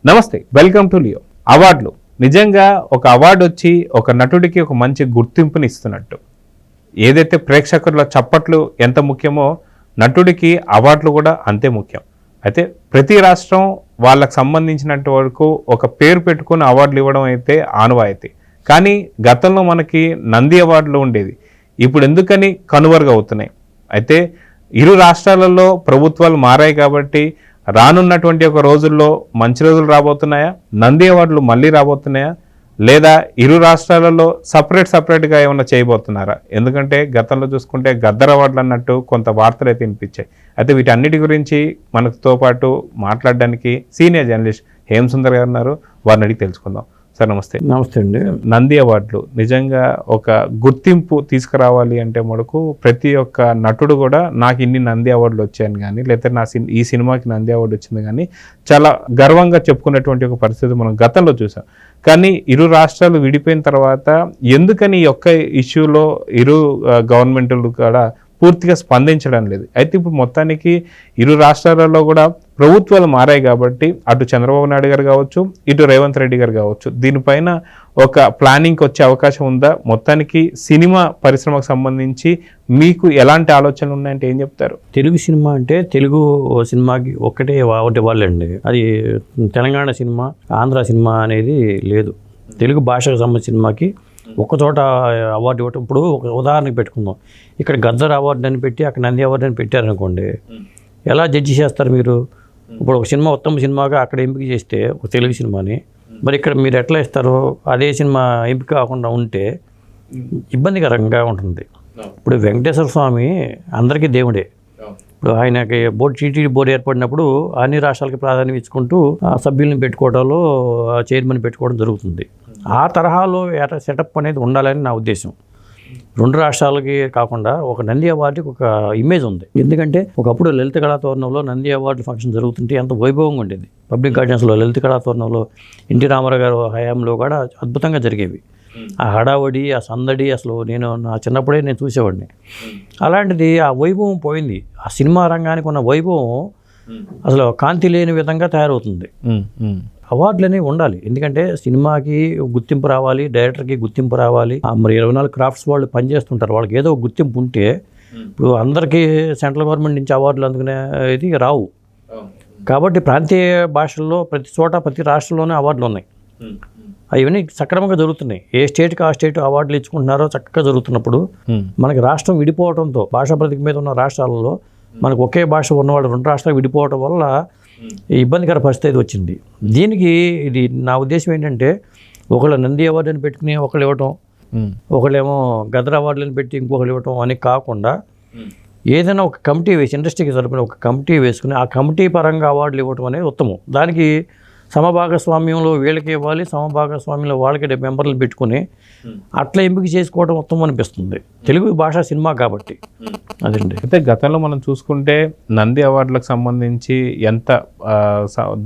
నమస్తే, welcome to Leo. అవార్డులు నిజంగా ఒక అవార్డు వచ్చి ఒక నటుడికి ఒక మంచి గుర్తింపుని ఇస్తున్నట్టు. ఏదైతే ప్రేక్షకుల చప్పట్లు ఎంత ముఖ్యమో నటుడికి అవార్డులు కూడా అంతే ముఖ్యం. అయితే ప్రతి రాష్ట్రం వాళ్ళకు సంబంధించినంత వరకు ఒక పేరు పెట్టుకుని అవార్డులు ఇవ్వడం అయితే ఆనవాయితీ. కానీ గతంలో మనకి నంది అవార్డులు ఉండేది, ఇప్పుడు ఎందుకని కనుమరుగు అవుతున్నాయి? అయితే ఇరు రాష్ట్రాలలో ప్రభుత్వాలు మారాయి కాబట్టి రానున్నటువంటి ఒక రోజుల్లో మంచి రోజులు రాబోతున్నాయా? నంది అవార్డులు మళ్ళీ రాబోతున్నాయా? లేదా ఇరు రాష్ట్రాలలో సపరేట్గా ఏమైనా చేయబోతున్నారా? ఎందుకంటే గతంలో చూసుకుంటే గద్దర్ అవార్డులు అన్నట్టు కొంత వార్తలు అయితే వినిపించాయి. అయితే వీటన్నిటి గురించి మనతో పాటు మాట్లాడడానికి సీనియర్ జర్నలిస్ట్ హేమసుందర్ గారు ఉన్నారు. వారిని అడిగి తెలుసుకుందాం. సార్ నమస్తే. నమస్తే అండి. నంది అవార్డులు నిజంగా ఒక గుర్తింపు తీసుకురావాలి అంటే మనకు ప్రతి ఒక్క నటుడు కూడా నాకు ఇన్ని నంది అవార్డులు వచ్చాయని కానీ, లేకపోతే ఈ సినిమాకి నంది అవార్డు వచ్చింది కానీ చాలా గర్వంగా చెప్పుకునేటువంటి ఒక పరిస్థితి మనం గతంలో చూసాం. కానీ ఇరు రాష్ట్రాలు విడిపోయిన తర్వాత ఎందుకని ఈ ఒక్క ఇష్యూలో ఇరు గవర్నమెంట్లు కూడా పూర్తిగా స్పందించడం లేదు? అయితే ఇప్పుడు మొత్తానికి ఇరు రాష్ట్రాలలో కూడా ప్రభుత్వాలు మారాయి కాబట్టి అటు చంద్రబాబు నాయుడు గారు కావచ్చు, ఇటు రేవంత్ రెడ్డి గారు కావచ్చు, దీనిపైన ఒక ప్లానింగ్కి వచ్చే అవకాశం ఉందా? మొత్తానికి సినిమా పరిశ్రమకు సంబంధించి మీకు ఎలాంటి ఆలోచనలు ఉన్నాయంటే ఏం చెప్తారు? తెలుగు సినిమా అంటే తెలుగు సినిమాకి ఒకటి వాళ్ళండి. అది తెలంగాణ సినిమా, ఆంధ్ర సినిమా అనేది లేదు. తెలుగు భాషకు సంబంధించిన సినిమాకి ఒకచోట అవార్డు ఇవ్వటం. ఇప్పుడు ఒక ఉదాహరణకి పెట్టుకుందాం, ఇక్కడ గద్దర్ అవార్డు అని పెట్టి అక్కడ నంది అవార్డు అని పెట్టారనుకోండి, ఎలా జడ్జి చేస్తారు మీరు? ఇప్పుడు ఒక సినిమా ఉత్తమ సినిమాగా అక్కడ ఎంపిక చేస్తే ఒక తెలుగు సినిమాని, మరి ఇక్కడ మీరు ఎట్లా ఇస్తారు? అదే సినిమా ఎంపిక కాకుండా ఉంటే ఇబ్బందికరంగా ఉంటుంది. ఇప్పుడు వెంకటేశ్వర స్వామి అందరికీ దేవుడే. ఇప్పుడు ఆయనకి టీటీడీ బోర్డు ఏర్పడినప్పుడు అన్ని రాష్ట్రాలకి ప్రాధాన్యం ఇచ్చుకుంటూ సభ్యులను పెట్టుకోవడంలో చైర్మన్ పెట్టుకోవడం జరుగుతుంది. ఆ తరహాలో సెటప్ అనేది ఉండాలని నా ఉద్దేశం. రెండు రాష్ట్రాలకి కాకుండా ఒక నంది అవార్డుకి ఒక ఇమేజ్ ఉంది. ఎందుకంటే ఒకప్పుడు లలిత కళాతోరణంలో నంది అవార్డు ఫంక్షన్ జరుగుతుంటే ఎంత వైభవంగా ఉండేది. పబ్లిక్ గార్డెన్స్లో లలిత కళాతోరణంలో ఎన్టీ రామారావు గారు హయాంలో కూడా అద్భుతంగా జరిగేవి. ఆ హడావడి, ఆ సందడి అసలు నేను నా చిన్నప్పుడే నేను చూసేవాడిని. అలాంటిది ఆ వైభవం పోయింది. ఆ సినిమా రంగానికి ఉన్న వైభవం అసలు కాంతి లేని విధంగా తయారవుతుంది. అవార్డులు అనేవి ఉండాలి. ఎందుకంటే సినిమాకి గుర్తింపు రావాలి, డైరెక్టర్కి గుర్తింపు రావాలి. మరి 24 క్రాఫ్ట్స్ వాళ్ళు పనిచేస్తుంటారు, వాళ్ళకి ఏదో ఒక గుర్తింపు ఉంటే ఇప్పుడు అందరికీ సెంట్రల్ గవర్నమెంట్ నుంచి అవార్డులు అందుకునేది రావు. కాబట్టి ప్రాంతీయ భాషల్లో ప్రతి చోట ప్రతి రాష్ట్రంలోనే అవార్డులు ఉన్నాయి. అవన్నీ సక్రమంగా జరుగుతున్నాయి. ఏ స్టేట్కి ఆ స్టేట్ అవార్డులు ఇచ్చుకుంటున్నారో చక్కగా జరుగుతున్నప్పుడు మనకి రాష్ట్రం విడిపోవడంతో భాషా ప్రతిక మీద ఉన్న రాష్ట్రాలలో మనకు ఒకే భాష ఉన్నవాళ్ళు రెండు రాష్ట్రాలు విడిపోవడం వల్ల ఇబ్బందికర పరిస్థితి వచ్చింది. దీనికి ఇది నా ఉద్దేశం ఏంటంటే, ఒకళ్ళు నంది అవార్డు అని పెట్టుకుని ఒకళ్ళు ఇవ్వటం, ఒకళ్ళేమో గదర్ అవార్డులను పెట్టి ఇంకొకళ్ళు ఇవ్వటం అని కాకుండా ఏదైనా ఒక కమిటీ వేసి, ఇండస్ట్రీకి తరపున ఒక కమిటీ వేసుకుని ఆ కమిటీ పరంగా అవార్డులు ఇవ్వటం అనేది ఉత్తమం. దానికి సమభాగస్వామ్యంలో వీళ్ళకి ఇవ్వాలి, సమభాగస్వామ్యంలో వాళ్ళకి మెంబర్లు పెట్టుకుని అట్లా ఎంపిక చేసుకోవడం ఉత్తమం అనిపిస్తుంది, తెలుగు భాషా సినిమా కాబట్టి. అదండి. అయితే గతంలో మనం చూసుకుంటే నంది అవార్డులకు సంబంధించి ఎంత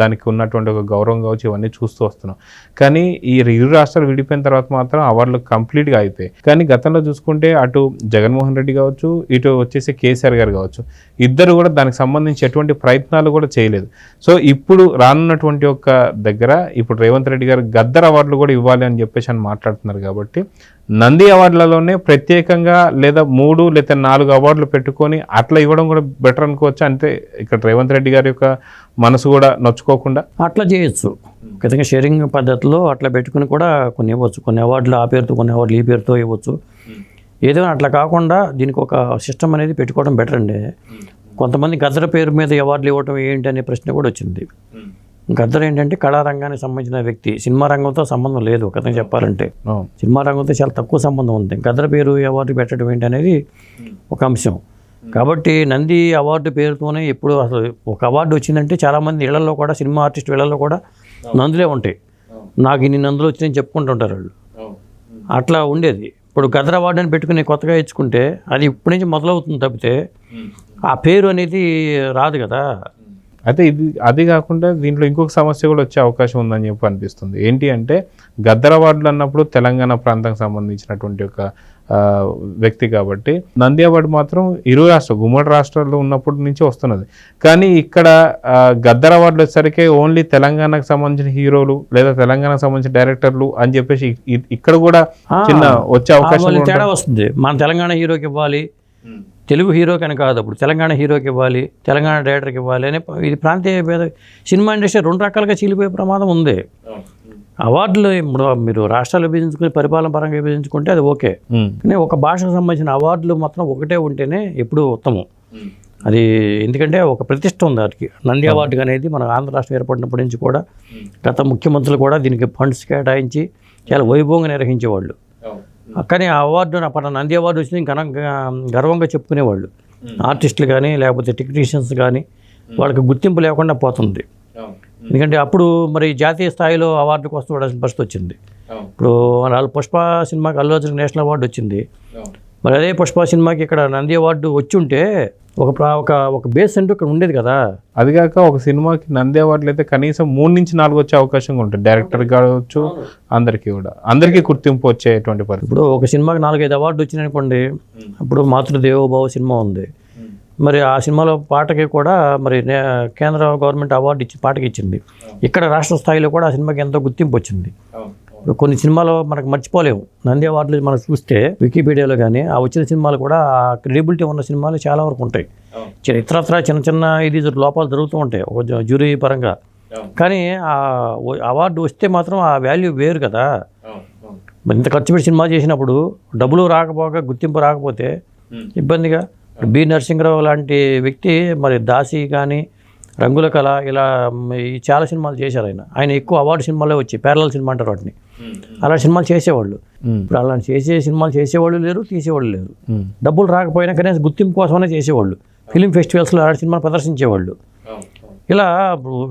దానికి ఉన్నటువంటి ఒక గౌరవం కావచ్చు ఇవన్నీ చూస్తూ వస్తున్నాం. కానీ ఈ ఇరు రాష్ట్రాలు విడిపోయిన తర్వాత మాత్రం అవార్డులు కంప్లీట్గా అయిపోయాయి. కానీ గతంలో చూసుకుంటే అటు జగన్మోహన్ రెడ్డి కావచ్చు, ఇటు వచ్చేసి కేసీఆర్ గారు కావచ్చు, ఇద్దరు కూడా దానికి సంబంధించి ఎటువంటి ప్రయత్నాలు కూడా చేయలేదు. సో ఇప్పుడు రానున్నటువంటి ఒక దగ్గర ఇప్పుడు రేవంత్ రెడ్డి గారు గద్దర్ అవార్డులు కూడా ఇవ్వాలి అని చెప్పేసి అని మాట్లాడుతున్నారు. కాబట్టి నంది అవార్డులలోనే ప్రత్యేకంగా లేదా 3 లేదా 4 అవార్డులు పెట్టుకొని అట్లా ఇవ్వడం కూడా బెటర్ అనుకోవచ్చు. అంటే ఇక్కడ రేవంత్ రెడ్డి గారి యొక్క మనసు కూడా నొచ్చుకోకుండా అట్లా చేయొచ్చు. ఖచ్చితంగా షేరింగ్ పద్ధతిలో అట్లా పెట్టుకుని కూడా కొన్ని ఇవ్వచ్చు. కొన్ని అవార్డులు ఆ పేరుతో, కొన్ని అవార్డులు ఈ పేరుతో ఇవ్వచ్చు. ఏదైనా అట్లా కాకుండా దీనికి ఒక సిస్టమ్ అనేది పెట్టుకోవడం బెటర్ అండి. కొంతమంది గద్దర్ పేరు మీద అవార్డులు ఇవ్వడం ఏంటి అనే ప్రశ్న కూడా వచ్చింది. గద్దర్ ఏంటంటే కళారంగానికి సంబంధించిన వ్యక్తి, సినిమా రంగంతో సంబంధం లేదు. ఒక కథ చెప్పాలంటే సినిమా రంగంతో చాలా తక్కువ సంబంధం ఉంది. గద్దర్ పేరు అవార్డు పెట్టడం ఏంటి అనేది ఒక అంశం. కాబట్టి నంది అవార్డు పేరుతోనే ఎప్పుడు అసలు ఒక అవార్డు వచ్చిందంటే చాలామంది ఇళ్లలో కూడా, సినిమా ఆర్టిస్ట్ ఇళ్లలో కూడా నందులే ఉంటాయి. నాకు ఇన్ని నందులు వచ్చినాయని చెప్పుకుంటుంటారు వాళ్ళు. అట్లా ఉండేది. ఇప్పుడు గద్దర్ అవార్డు అని పెట్టుకుని కొత్తగా ఇచ్చుకుంటే అది ఇప్పటి నుంచి మొదలవుతుంది తప్పితే ఆ పేరు అనేది రాదు కదా. అయితే అది కాకుండా దీంట్లో ఇంకొక సమస్య కూడా వచ్చే అవకాశం ఉందని చెప్పి అనిపిస్తుంది. ఏంటి అంటే గద్దర్ అవార్డులు అన్నప్పుడు తెలంగాణ ప్రాంతానికి సంబంధించినటువంటి ఒక వ్యక్తి కాబట్టి నంది అవార్డు మాత్రం ఇరు ఉమ్మడి రాష్ట్రాల్లో ఉన్నప్పటి నుంచి వస్తున్నది. కానీ ఇక్కడ గద్దర్ అవార్డులు వచ్చేసరికి ఓన్లీ తెలంగాణకు సంబంధించిన హీరోలు లేదా తెలంగాణకు సంబంధించిన డైరెక్టర్లు అని చెప్పేసి ఇక్కడ కూడా చిన్న వచ్చే అవకాశం తేడా వస్తుంది. మన తెలంగాణ హీరోకి ఇవ్వాలి, తెలుగు హీరోకి అని కాదు, అప్పుడు తెలంగాణ హీరోకి ఇవ్వాలి, తెలంగాణ డైరెక్టర్కి ఇవ్వాలి అని ఇది ప్రాంతీయ భేద సినిమా ఇండస్ట్రీ రెండు రకాలుగా చీలిపోయే ప్రమాదం ఉంది. అవార్డులు ఇప్పుడు మీరు రాష్ట్రాలు విభజించుకుని పరిపాలన పరంగా విభజించుకుంటే అది ఓకే, కానీ ఒక భాషకు సంబంధించిన అవార్డులు మాత్రం ఒకటే ఉంటేనే ఎప్పుడూ ఉత్తమం. అది ఎందుకంటే ఒక ప్రతిష్ట ఉంది వాటికి. నంది అవార్డు అనేది మన ఆంధ్ర రాష్ట్రం ఏర్పడినప్పటి నుంచి కూడా గత ముఖ్యమంత్రులు కూడా దీనికి ఫండ్స్ కేటాయించి చాలా వైభవంగా నిర్వహించేవాళ్ళు. కానీ ఆ అవార్డు అప్పటి నంది అవార్డు వచ్చింది గర్వంగా చెప్పుకునేవాళ్ళు. ఆర్టిస్టులు కానీ లేకపోతే టెక్నీషియన్స్ కానీ వాళ్ళకి గుర్తింపు లేకుండా పోతుంది. ఎందుకంటే అప్పుడు మరి జాతీయ స్థాయిలో అవార్డు కోసం చూడాల్సిన పరిస్థితి వచ్చింది. ఇప్పుడు వాళ్ళు పుష్ప సినిమాకి అల్లు అర్జున్ నేషనల్ అవార్డు వచ్చింది. మరి అదే పుష్ప సినిమాకి ఇక్కడ నంది అవార్డు వచ్చి ఉంటే ఒక బేస్ అంటూ ఇక్కడ ఉండేది కదా. అదిగాక ఒక సినిమాకి నంది అవార్డులు అయితే కనీసం 3 నుంచి 4 వచ్చే అవకాశం ఉంటుంది. డైరెక్టర్ కావచ్చు, అందరికీ గుర్తింపు వచ్చేటువంటి పరిస్థితి. ఇప్పుడు ఒక సినిమాకి 4-5 అవార్డు వచ్చినాయి అనుకోండి. ఇప్పుడు మాతృదేవోభవ సినిమా ఉంది, మరి ఆ సినిమాలో పాటకి కూడా మరి కేంద్ర గవర్నమెంట్ అవార్డు ఇచ్చి పాటకి ఇచ్చింది. ఇక్కడ రాష్ట్ర స్థాయిలో కూడా ఆ సినిమాకి ఎంతో గుర్తింపు వచ్చింది. కొన్ని సినిమాలు మనకు మర్చిపోలేము. నంది అవార్డులు మనం చూస్తే వికీపీడియాలో కానీ ఆ వచ్చిన సినిమాలు కూడా ఆ క్రెడిబిలిటీ ఉన్న సినిమాలు చాలా వరకు ఉంటాయి. ఇతరత్ర చిన్న ఇది లోపాలు జరుగుతూ ఉంటాయి ఒక జ్యూరీ పరంగా. కానీ ఆ అవార్డు వస్తే మాత్రం ఆ వాల్యూ వేరు కదా. ఇంత ఖర్చు పెట్టి సినిమా చేసినప్పుడు డబ్బులు రాకపోగా గుర్తింపు రాకపోతే ఇబ్బందిగా. బి నరసింహరావు లాంటి వ్యక్తి మరి దాసి కానీ రంగుల కళ ఇలా చాలా సినిమాలు చేశారు. ఆయన ఎక్కువ అవార్డు సినిమాలే వచ్చాయి, ప్యారలల్ సినిమా అంటారు వాటిని. అలాంటి సినిమాలు చేసేవాళ్ళు. ఇప్పుడు అలాంటి సినిమాలు చేసేవాళ్ళు లేరు, తీసేవాళ్ళు లేరు. డబ్బులు రాకపోయినా కనీసం గుర్తింపు కోసమైనా చేసేవాళ్ళు. ఫిలిం ఫెస్టివల్స్లో అలాంటి సినిమాలు ప్రదర్శించేవాళ్ళు. ఇలా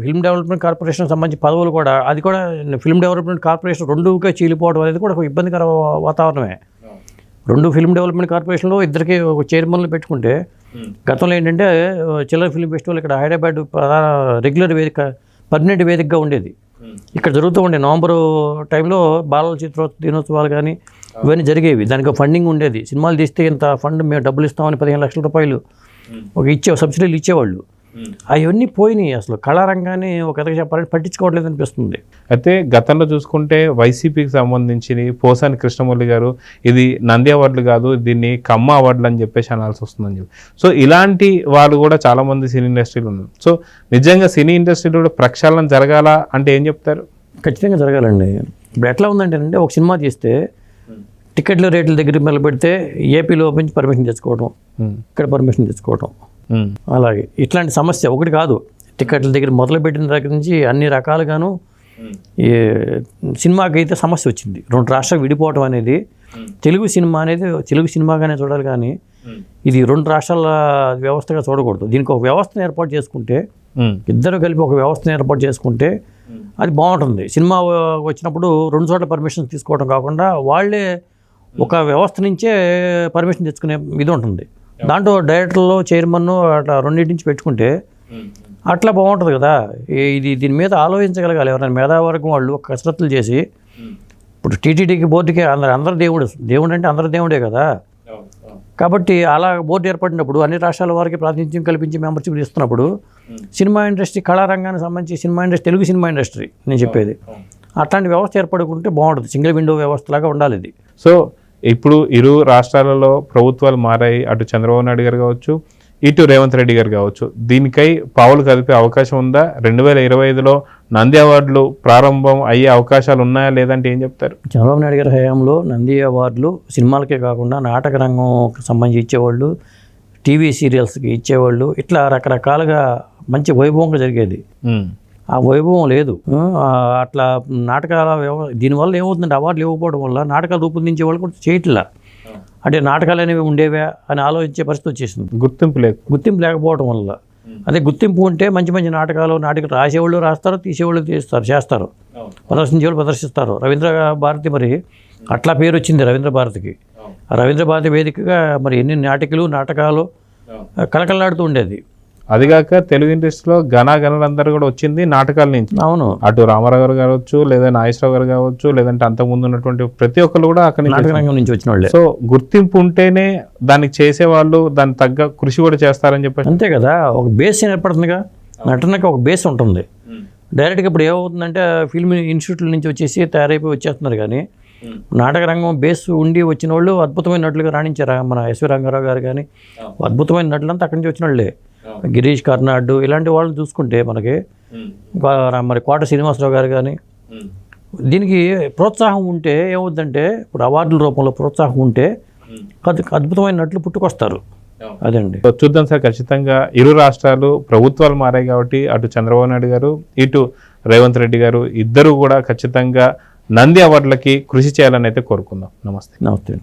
ఫిల్మ్ డెవలప్మెంట్ కార్పొరేషన్ సంబంధించి పదవులు కూడా అది కూడా ఫిల్మ్ డెవలప్మెంట్ కార్పొరేషన్ రెండుగా చీలిపోవడం అనేది కూడా ఒక ఇబ్బందికర వాతావరణమే. 2 ఫిల్మ్ డెవలప్మెంట్ కార్పొరేషన్లో ఇద్దరికి ఒక చైర్మన్లు పెట్టుకుంటే గతంలో ఏంటంటే చిల్డ్రన్ ఫిల్మ్ ఫెస్టివల్ ఇక్కడ హైదరాబాద్ ప్రధాన రెగ్యులర్ వేదిక, పర్మనెంట్ వేదికగా ఉండేది. ఇక్కడ జరుగుతూ ఉండే నవంబరు టైంలో బాలల దినోత్సవాలు కానీ ఇవన్నీ జరిగేవి. దానికి ఫండింగ్ ఉండేది. సినిమాలు తీస్తే ఇంత ఫండ్ మేము డబ్బులు ఇస్తామని 15 లక్షల రూపాయలు సబ్సిడీలు ఇచ్చేవాళ్ళు. అవన్నీ పోయినాయి. అసలు కళారంగాన్ని ఒక కథగా చెప్పాలంటే పట్టించుకోవట్లేదు అనిపిస్తుంది. అయితే గతంలో చూసుకుంటే వైసీపీకి సంబంధించి పోసాని కృష్ణమురళి గారు ఇది నంది అవార్డులు కాదు, దీన్ని కమ్మ అవార్డులు అని చెప్పేసి అనాల్సి వస్తుందని చెప్పి. సో ఇలాంటి వాళ్ళు కూడా చాలామంది సినీ ఇండస్ట్రీలో ఉన్నారు. సో నిజంగా సినీ ఇండస్ట్రీలో కూడా ప్రక్షాళన జరగాల అంటే ఏం చెప్తారు? ఖచ్చితంగా జరగాలండి. ఇప్పుడు ఎట్లా ఉందంటే ఒక సినిమా తీస్తే టికెట్ల రేట్ల దగ్గర మొదలు పెడితే ఏపీలో నుంచి పర్మిషన్ తెచ్చుకోవడం, ఇక్కడ పర్మిషన్ తెచ్చుకోవడం, అలాగే ఇట్లాంటి సమస్య ఒకటి కాదు. టికెట్ల దగ్గర మొదలుపెట్టిన దగ్గర నుంచి అన్ని రకాలుగాను ఈ సినిమాకి అయితే సమస్య వచ్చింది. 2 రాష్ట్రాలు విడిపోవడం అనేది తెలుగు సినిమాగానే చూడాలి, కానీ ఇది 2 రాష్ట్రాల వ్యవస్థగా చూడకూడదు. దీనికి ఒక వ్యవస్థను ఏర్పాటు చేసుకుంటే, ఇద్దరు కలిపి ఒక వ్యవస్థను ఏర్పాటు చేసుకుంటే అది బాగుంటుంది. సినిమా వచ్చినప్పుడు 2 చోట్ల పర్మిషన్ తీసుకోవడం కాకుండా వాళ్ళే ఒక వ్యవస్థ నుంచే పర్మిషన్ తెచ్చుకునే ఇది ఉంటుంది. దాంట్లో డైరెక్టర్లు, చైర్మన్ అట్లా 2 నుంచి పెట్టుకుంటే అట్లా బాగుంటుంది కదా. దీని మీద ఆలోచించగలగాలి ఎవరైనా మేధావర్గం వాళ్ళు. కసరత్తులు చేసి ఇప్పుడు టీటీడీకి బోర్డుకి అందరు దేవుడు అంటే అందరు దేవుడే కదా. కాబట్టి అలా బోర్డు ఏర్పడినప్పుడు అన్ని రాష్ట్రాల వారికి ప్రాతినిధ్యం కల్పించి మెంబర్షిప్ ఇస్తున్నప్పుడు సినిమా ఇండస్ట్రీ, కళారంగానికి సంబంధించి cinema industry, Telugu cinema industry నేను చెప్పేది, అట్లాంటి వ్యవస్థ ఏర్పడుకుంటే బాగుంటుంది. సింగిల్ విండో వ్యవస్థలాగా ఉండాలి ఇది. సో ఇప్పుడు ఇరు రాష్ట్రాలలో ప్రభుత్వాలు మారాయి. అటు చంద్రబాబు నాయుడు గారు కావచ్చు, ఇటు రేవంత్ రెడ్డి గారు కావచ్చు. దీనికై పావులు కదిపే అవకాశం ఉందా? 2025లో నంది అవార్డులు ప్రారంభం అయ్యే అవకాశాలు ఉన్నాయా లేదంటే ఏం చెప్తారు? చంద్రబాబు నాయుడు గారి హయాంలో నంది అవార్డులు సినిమాలకే కాకుండా నాటక రంగంకి సంబంధించి ఇచ్చేవాళ్ళు, టీవీ సీరియల్స్కి ఇచ్చేవాళ్ళు, ఇట్లా రకరకాలుగా మంచి వైభవంగా జరిగేది. ఆ వైభవం లేదు. అట్లా నాటకాల దీనివల్ల ఏమవుతుందంటే అవార్డులు ఇవ్వకపోవడం వల్ల నాటకాలు రూపొందించే వాళ్ళు కూడా చేయట్లా. అంటే నాటకాలు అనేవి ఉండేవా అని ఆలోచించే పరిస్థితి వచ్చేసింది. గుర్తింపు లేకపోవడం వల్ల. అదే గుర్తింపు ఉంటే మంచి మంచి నాటకాలు రాసేవాళ్ళు రాస్తారు, తీసేవాళ్ళు చేస్తారు, ప్రదర్శించేవాళ్ళు ప్రదర్శిస్తారు. రవీంద్ర భారతి మరి అట్లా పేరు వచ్చింది రవీంద్ర భారతికి. ఆ రవీంద్ర భారతి వేదికగా మరి ఎన్ని నాటకాలు కలకలాడుతూ ఉండేది. అదిగాక తెలుగు ఇండస్ట్రీలో గణాగణులందరూ కూడా వచ్చింది నాటకాల నుంచి. అవును, అటు రామారావు గారు కావచ్చు, లేదా నాగేశ్వరరావు గారు కావచ్చు, లేదంటే అంతకుముందు ఉన్నటువంటి ప్రతి ఒక్కరు కూడా అక్కడి నాటక రంగం నుంచి వచ్చిన వాళ్ళే. సో గుర్తింపు ఉంటేనే దానికి చేసేవాళ్ళు దాని తగ్గ కృషి కూడా చేస్తారని చెప్పి. అంతే కదా, ఒక బేస్ ఏర్పడుతుందిగా, నటనకి ఒక బేస్ ఉంటుంది. డైరెక్ట్గా ఇప్పుడు ఏమవుతుందంటే ఫిల్మ్ ఇన్స్టిట్యూట్ల నుంచి వచ్చేసి తయారైపోయి వచ్చేస్తున్నారు, కానీ నాటక రంగం బేస్ ఉండి వచ్చిన వాళ్ళు అద్భుతమైన నటులుగా రాణించారు. మన ఎస్వి రంగారావు గారు కానీ అద్భుతమైన నటులంతా అక్కడి నుంచి వచ్చిన వాళ్ళే. గిరీష్ కర్నాడ్ ఇలాంటి వాళ్ళని చూసుకుంటే మనకి మరి కోట శ్రీనివాసరావు గారు కానీ, దీనికి ప్రోత్సాహం ఉంటే ఏమవుతుందంటే ఇప్పుడు అవార్డుల రూపంలో ప్రోత్సాహం ఉంటే అద్భుతమైన నటులు పుట్టుకొస్తారు. అదండి. చూద్దాం సార్, ఖచ్చితంగా ఇరు రాష్ట్రాలు ప్రభుత్వాలు మారాయి కాబట్టి అటు చంద్రబాబు నాయుడు గారు ఇటు రేవంత్ రెడ్డి గారు ఇద్దరు కూడా ఖచ్చితంగా నంది అవార్డులకి కృషి చేయాలని అయితే కోరుకుందాం. నమస్తే. నమస్తే.